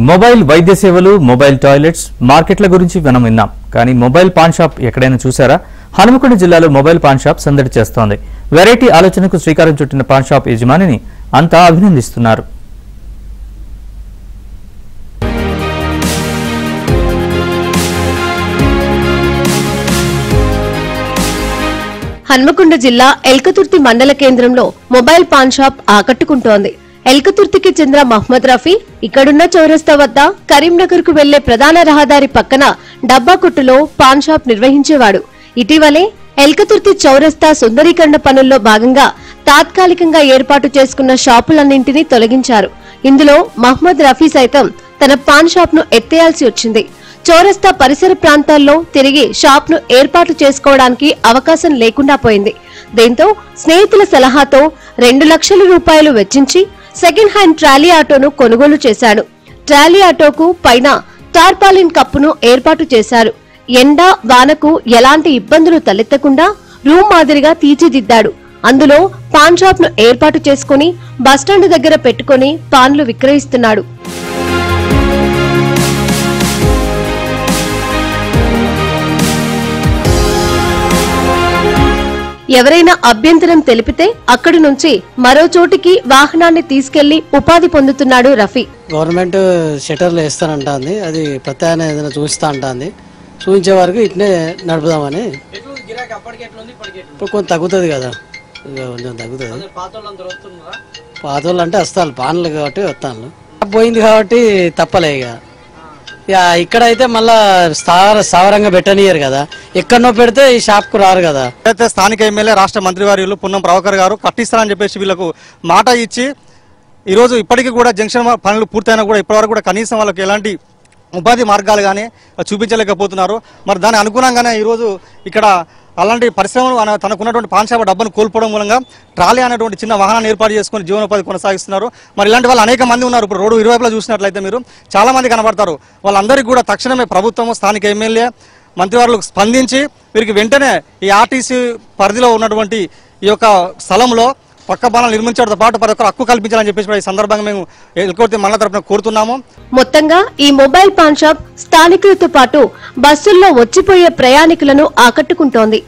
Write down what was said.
Mobile వైద్య సేవలు, mobile toilets, మార్కెట్ల గురించి మనం విన్నాం. కానీ మొబైల్ పాన్ షాప్ ఎక్కడైనా చూసారా? హనుమకొండ జిల్లాలో మొబైల్ పాన్ షాప్ సందడి చేస్తోంది. వెరైటీ ఆలోచనకు శ్రీకారం చుట్టిన పాన్ షాప్ యజమానిని అంతా అభినందిస్తున్నారు. హన్మకొండ జిల్లా ఎల్కతుర్తి మండల కేంద్రంలో మొబైల్ పాన్ షాప్ ఆకట్టుకుంటోంది. ఎల్కతుర్తికి చెందిన మహమ్మద్ రఫీ ఇక్కడున్న చౌరస్తా వద్ద కరీంనగర్ కు వెళ్లే ప్రధాన రహదారి పక్కన డబ్బా కొట్టులో పాన్ షాప్ నిర్వహించేవాడు. ఇటీవలే ఎల్కతుర్తి చౌరస్తా సుందరీకరణ పనుల్లో భాగంగా తాత్కాలికంగా ఏర్పాటు చేసుకున్న షాపులన్నింటినీ తొలగించారు. ఇందులో మహమ్మద్ రఫీ సైతం తన పాన్ షాప్ ను ఎత్తేయాల్సి వచ్చింది. చౌరస్తా పరిసర ప్రాంతాల్లో తిరిగి షాప్ ను ఏర్పాటు చేసుకోవడానికి అవకాశం లేకుండా పోయింది. దీంతో స్నేహితుల సలహాతో 2 లక్షల రూపాయలు వెచ్చించి సెకండ్ హ్యాండ్ ట్రాలీ ఆటోను కొనుగోలు చేశాడు. ట్రాలీ ఆటోకు పైన టార్పాలిన్ కప్పును ఏర్పాటు చేశారు. ఎండ వానకు ఎలాంటి ఇబ్బందులు తలెత్తకుండా రూమ్ మాదిరిగా తీర్చిదిద్దాడు. అందులో పాన్ షాప్ ను ఏర్పాటు చేసుకుని బస్టాండ్ దగ్గర పెట్టుకుని పాన్లు విక్రయిస్తున్నాడు. ఎవరైనా అభ్యంతరం తెలిపితే అక్కడి నుంచి మరో చోటికి వాహనాన్ని తీసుకెళ్లి ఉపాధి పొందుతున్నాడు రఫీ. గవర్నమెంట్ షట్టర్లు వేస్తానంటుంది, అది ప్రత్యామ్నాయం ఏదైనా చూపిస్తా అంటుంది. చూపించే వరకు ఇట్నే నడుపుదామని. ఇప్పుడు కొంచెం తగ్గుతుంది కదా, కొంచెం తగ్గుతుంది. పాత వాళ్ళు అంటే వస్తాను, పాన్లు కాబట్టి వస్తాను. పోయింది కాబట్టి తప్పలే. ఇక ఇక్కడైతే మళ్ళా స్థావరంగా పెట్టనియరు కదా, ఎక్కడనో పెడితే ఈ షాప్ కు రారు కదా. అయితే స్థానిక ఎమ్మెల్యే రాష్ట్ర మంత్రివర్యులు పున్నం ప్రభాకర్ గారు కట్టిస్తారని చెప్పేసి వీళ్ళకు మాట ఇచ్చి ఈరోజు ఇప్పటికీ కూడా జంక్షన్ పనులు పూర్తయినా కూడా ఇప్పటివరకు కూడా కనీసం వాళ్ళకి ఎలాంటి ఉపాధి మార్గాలు కానీ చూపించలేకపోతున్నారు. మరి దాని అనుగుణంగానే ఈరోజు ఇక్కడ అలాంటి పరిశ్రమలు తనకున్నటువంటి పాన్ షాప్ డబ్బును కోల్పోవడం మూలంగా ట్రాలీ అనేటువంటి చిన్న వాహనాన్ని ఏర్పాటు చేసుకుని జీవనోపాధి కొనసాగిస్తున్నారు. మరి ఇలాంటి వాళ్ళు అనేక మంది ఉన్నారు. ఇప్పుడు రోడ్డు ఇరువైపులా చూసినట్లయితే మీరు చాలా మంది కనబడతారు. వాళ్ళందరికీ కూడా తక్షణమే ప్రభుత్వం, స్థానిక ఎమ్మెల్యే, మంత్రివర్యులు స్పందించి వీరికి వెంటనే ఈ ఆర్టీసీ పరిధిలో ఉన్నటువంటి ఈ యొక్క స్థలంలో పక్క భవనాలు నిర్మించడంతో పాటు ప్రతి ఒక్కరు హక్కు కల్పించాలని చెప్పేసి ఈ సందర్భంగా మేము ఎల్కతుర్తి మండల తరపున కోరుతున్నాము. మొత్తంగా ఈ మొబైల్ పాన్ షాప్ స్థానికులతో పాటు బస్సుల్లో వచ్చిపోయే ప్రయాణికులను ఆకట్టుకుంటోంది.